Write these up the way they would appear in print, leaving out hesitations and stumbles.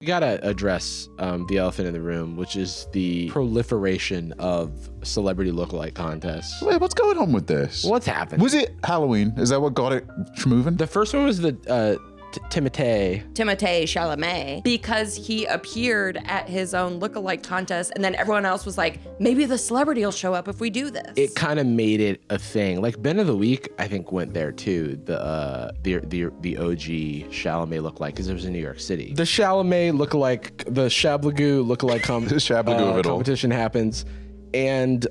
We gotta address the elephant in the room, which is the proliferation of celebrity lookalike contests. Wait, what's going on with this? What's happened? Was it Halloween? Is that what got it moving? The first one was the Timothée Chalamet, because he appeared at his own lookalike contest, and then everyone else was like, maybe the celebrity will show up if we do this. It kind of made it a thing. Like Ben of the Week, I think went there too. The OG Chalamet lookalike, because it was in New York City. The Chalamet lookalike, the Shablagoo lookalike competition happens, and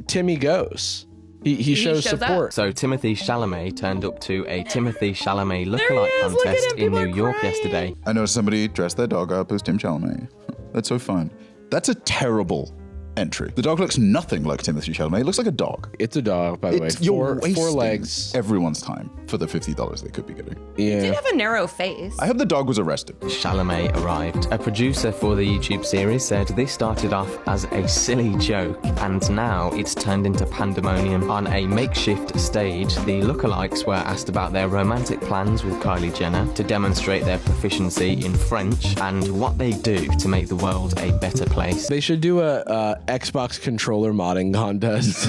Timmy goes. He shows support. Up. So Timothée Chalamet turned up to a Timothée Chalamet lookalike contest in New York yesterday. I know somebody dressed their dog up as Tim Chalamet. That's so fun. That's a terrible entry. The dog looks nothing like Timothée Chalamet. It looks like a dog. It's a dog, by the way. You're Four legs. Everyone's time for the $50 they could be getting. Yeah. He did have a narrow face. I hope the dog was arrested. Chalamet arrived. A producer for the YouTube series said this started off as a silly joke, and now it's turned into pandemonium. On a makeshift stage, the lookalikes were asked about their romantic plans with Kylie Jenner, to demonstrate their proficiency in French, and what they do to make the world a better place. They should do a Xbox controller modding contest.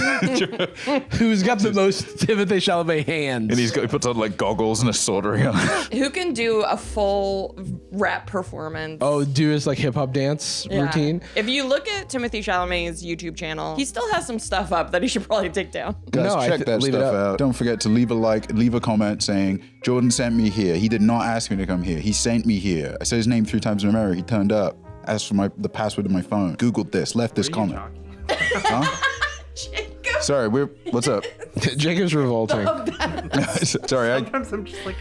Who's got the most Timothée Chalamet hands? And he puts on like goggles and a soldering iron. Who can do a full rap performance? Oh, do his like hip hop dance routine? If you look at Timothée Chalamet's YouTube channel, he still has some stuff up that he should probably take down. Guys, check that leave it stuff up. out. Don't forget to leave a like, leave a comment saying, Jordan sent me here. He did not ask me to come here. He sent me here. I said his name 3 times in a mirror. He turned up. Asked for the password of my phone. Googled this, left this comment. Huh? Jacob. Sorry, what's up? Jacob's revolting. Sorry, Sometimes I'm just like,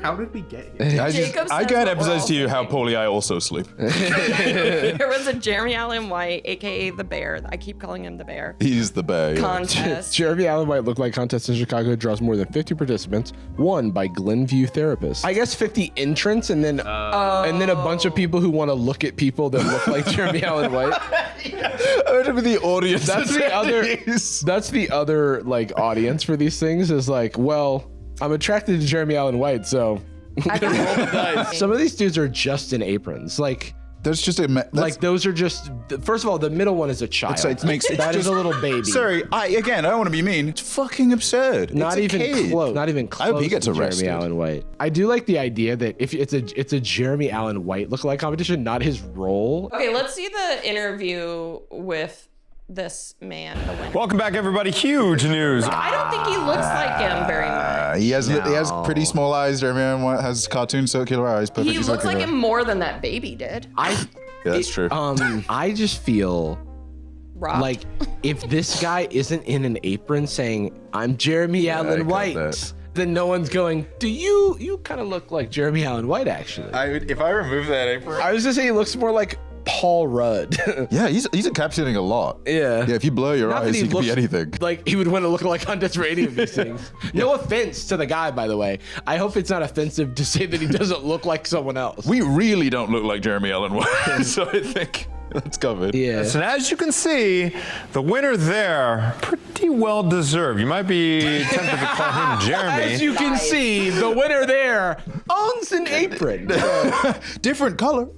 how did we get here? I can't emphasize to you how poorly I also sleep. There was a Jeremy Allen White, aka the Bear. I keep calling him the Bear. He's the bear. Contest. Jeremy Allen White Lookalike contest in Chicago draws more than 50 participants, won by Glenview therapists. I guess 50 entrants, and then a bunch of people who want to look at people that look like Jeremy Allen White. I would be the audience. That's the other like audience for these things is like, well, I'm attracted to Jeremy Allen White, so I can roll the dice. some of these dudes are just in aprons. Like, There's just those are just, first of all, the middle one is a child. That is a little baby. Sorry, I don't want to be mean. It's fucking absurd. Not It's a even kid. close. Not even close. I hope he gets to arrested. Jeremy Allen White. I do like the idea that if it's a Jeremy Allen White lookalike competition, not his role. Okay, let's see the interview with this man, the winner. Welcome back, everybody. Huge news. I don't think he looks like him very much. He has pretty small eyes. Jeremy Allen White has cartoon circular eyes. He looks like him more than that baby did. Yeah, that's true. I just feel Robbed. like if this guy isn't in an apron saying, I'm Jeremy Allen got White, that. then no one's going, do you kind of look like Jeremy Allen White, actually. If I remove that apron. I was just saying he looks more like Paul Rudd. Yeah, he's encapsulating a lot. Yeah. Yeah, if you blur your Not that eyes, he could looks be anything. Like he would win a lookalike contest for any of these things. No offense to the guy, by the way. I hope it's not offensive to say that he doesn't look like someone else. We really don't look like Jeremy Allen White, so I think that's covered. Yeah. And as you can see, the winner there, pretty well deserved. You might be tempted to call him Jeremy. As you can see, the winner there owns an apron. Different color,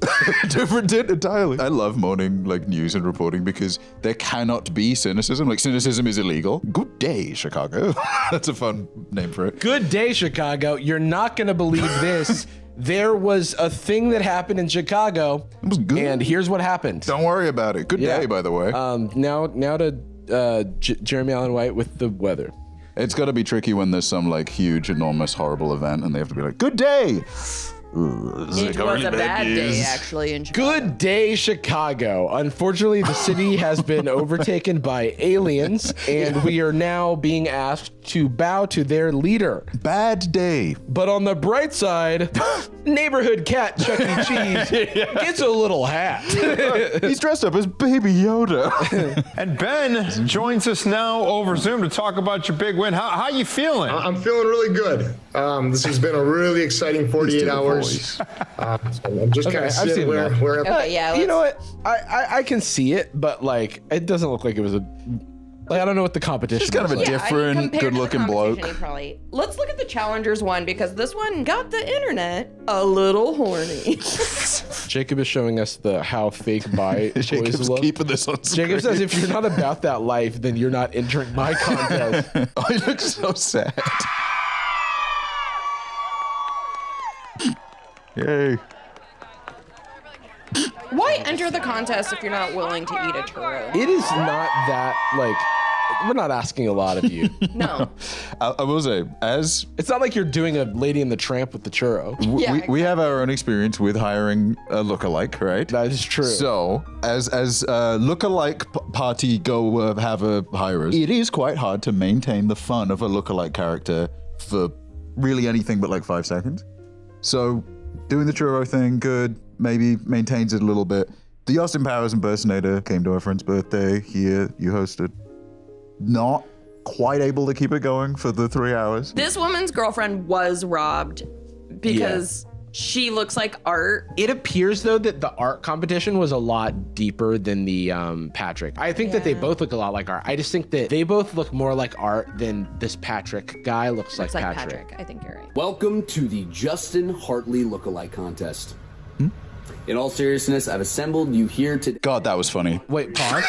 different tint entirely. I love morning news and reporting because there cannot be cynicism. Like cynicism is illegal. Good day, Chicago. That's a fun name for it. Good day, Chicago. You're not going to believe this. There was a thing that happened in Chicago. It was good. And here's what happened. Don't worry about it. Good day, by the way. Now to Jeremy Allen White with the weather. It's got to be tricky when there's some huge, enormous, horrible event and they have to be like, good day. It was a bad day, actually, in Chicago. Good day, Chicago. Unfortunately, the city has been overtaken by aliens, and we are now being asked to bow to their leader. Bad day. But on the bright side, neighborhood cat Chuck E. Cheese gets a little hat. He's dressed up as Baby Yoda. And Ben joins us now over Zoom to talk about your big win. How you feeling? I'm feeling really good. This has been a really exciting 48 hours. I'm just kind of I've seen seeing where Okay, yeah. You know what? I can see it, but it doesn't look like it was Like, I don't know what the competition is. Just kind of a different, good-looking bloke. Let's look at the challengers one, because this one got the internet a little horny. Jacob is showing us how fake bi Jacob's look. keeping this on screen. Jacob says, if you're not about that life, then you're not entering my contest. Oh, he looks so sad. Yay. Why enter the contest if you're not willing to eat a churro? It is not that, like, we're not asking a lot of you. No. I will say, It's not like you're doing a Lady and the Tramp with the churro. we have our own experience with hiring a lookalike, right? That is true. So, as lookalike party have a hirers, it is quite hard to maintain the fun of a lookalike character for really anything but like 5 seconds. So, doing the churro thing, good. Maybe maintains it a little bit. The Austin Powers impersonator came to our friend's birthday here. You hosted. Not quite able to keep it going for the 3 hours. This woman's girlfriend was robbed because she looks like art. It appears, though, that the art competition was a lot deeper than the Patrick. I think that they both look a lot like art. I just think that they both look more like art than this Patrick guy looks like Patrick. I think you're right. Welcome to the Justin Hartley Lookalike Contest. In all seriousness, I've assembled you here to... God, that was funny. Wait, pause.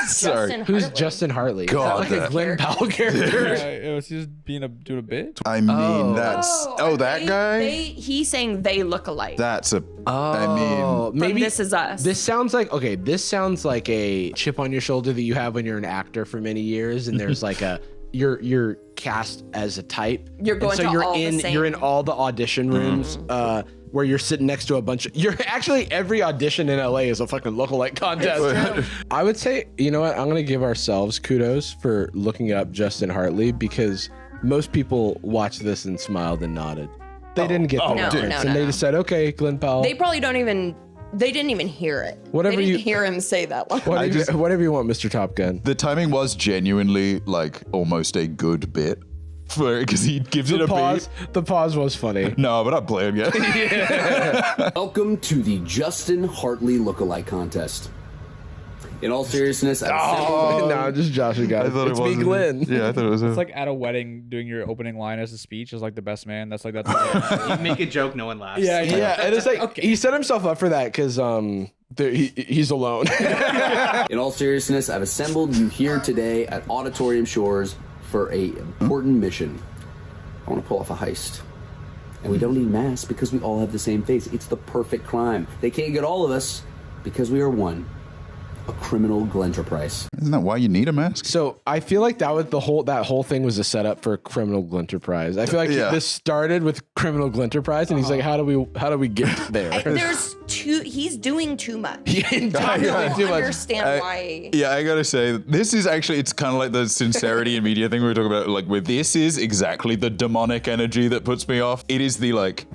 Sorry. Who's Justin Hartley? God, is that like a Glenn Powell character? Was he just doing a bit? I mean, that guy? He's saying they look alike. That's a... I mean... Maybe This Is Us. This sounds like a chip on your shoulder that you have when you're an actor for many years, and there's like you're cast as a type. You're going to all the same. You're in all the audition rooms. Where you're sitting next to a bunch of... every audition in LA is a fucking lookalike contest. I would say, you know what? I'm going to give ourselves kudos for looking up Justin Hartley, because most people watched this and smiled and nodded. They didn't get the reference. And they just said, okay, Glenn Powell. They probably they didn't even hear it. They didn't hear him say that line. Whatever you want, Mr. Top Gun. The timing was genuinely like almost a good bit. Because he gives it a beat. The pause was funny. No, but I'm playing yet. Welcome to the Justin Hartley Lookalike Contest. In all seriousness, I've assembled... No, just Josh got it. It's me, Glenn. Yeah, I thought it was It's like at a wedding doing your opening line as a speech as like the best man. That's you make a joke, no one laughs. Yeah, and it's like he set himself up for that because he's alone. In all seriousness, I've assembled you here today at Auditorium Shores for a important mission. I want to pull off a heist. And we don't need masks because we all have the same face. It's the perfect crime. They can't get all of us because we are one. A criminal glenterprise. Isn't that why you need a mask? So I feel like that was that whole thing was a setup for criminal glenterprise. I feel like this started with criminal glenterprise, and he's like, how do we get there? He's doing too much. I don't understand why. Yeah, I gotta say, this is actually, it's kind of like the sincerity in media thing we were talking about. Like, with this is exactly the demonic energy that puts me off. It is the like,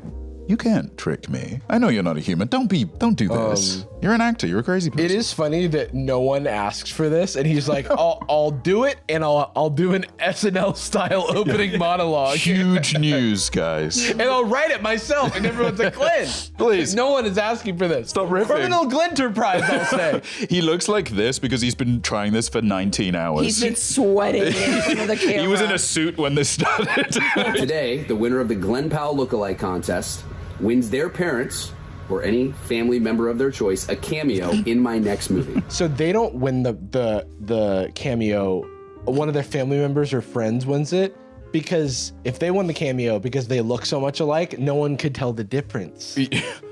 you can't trick me. I know you're not a human. Don't do this. You're an actor. You're a crazy person. It is funny that no one asks for this, and he's like, I'll do it, and I'll do an SNL style opening monologue. Huge news, guys. And I'll write it myself, and everyone's like, Glenn, please. No one is asking for this. Stop riffing. Criminal glenterprise, I'll say. He looks like this because he's been trying this for 19 hours. He's been sweating in front of the camera. He was in a suit when this started. Today, the winner of the Glenn Powell Lookalike Contest wins their parents or any family member of their choice a cameo in my next movie. So they don't win the cameo. One of their family members or friends wins it, because if they won the cameo because they look so much alike, no one could tell the difference.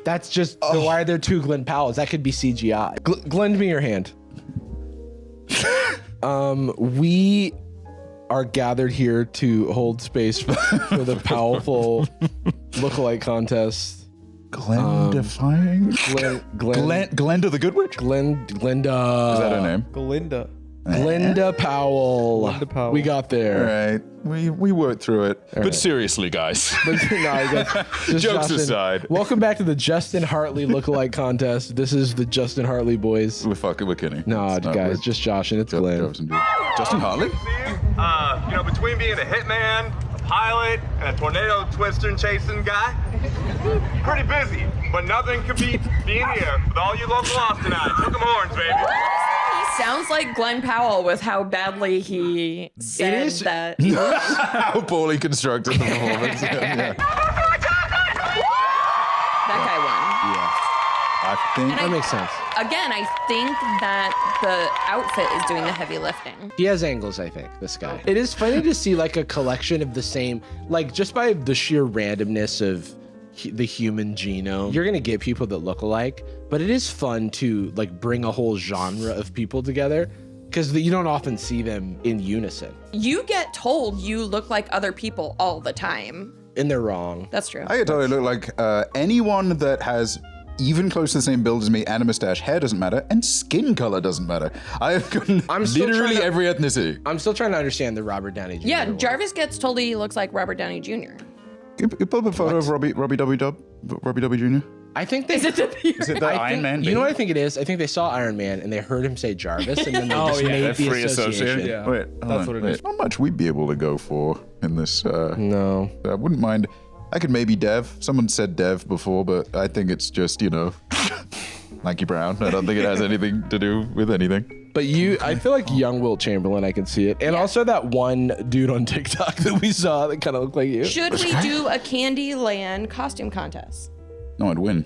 That's just why are there two Glenn Powells? That could be CGI. Glenn, me your hand. We are gathered here to hold space for the powerful lookalike contest. Glendifying? Glenda the Good Witch? Glenda. Is that her name? Glenda Powell. We got there. All right. We worked through it. All but seriously, guys. Jokes aside. Welcome back to the Justin Hartley Lookalike Contest. This is the Justin Hartley boys. We're kidding. No, guys, just Josh and it's Glenn. Justin Hartley? Between being a hitman, a pilot, and a tornado twister and chasing guy, pretty busy. But nothing could beat being here with all you local Austinites. Hook 'em horns, baby. He's sounds like Glenn Powell with how badly he said that. How poorly constructed the performance. Yeah. That guy won. Yeah. I think That makes sense. Again, I think that the outfit is doing the heavy lifting. He has angles, I think, this guy. It is funny to see like a collection of the same, like just by the sheer randomness of the human genome, you're gonna get people that look alike, but it is fun to like bring a whole genre of people together because you don't often see them in unison. You get told you look like other people all the time. And they're wrong. That's true. I totally look like anyone that has even close to the same build as me and a mustache. Hair doesn't matter, and skin color doesn't matter. I have literally every ethnicity. I'm still trying to understand the Robert Downey Jr. Yeah, one. Jarvis gets told he looks like Robert Downey Jr. You pull up a photo of Robbie W. Jr. I think they. Is it the Iron Man? You know what I think it is? I think they saw Iron Man and they heard him say Jarvis, and then they just made the free association. Yeah. Wait, that's what it is. Not much we'd be able to go for in this. No. I wouldn't mind. I could maybe Dev. Someone said Dev before, but I think it's just, Lanky Brown. I don't think it has anything to do with anything. But I feel like young Wilt Chamberlain, I can see it. And also that one dude on TikTok that we saw that kind of looked like you. Should we do a Candyland costume contest? No, I'd win.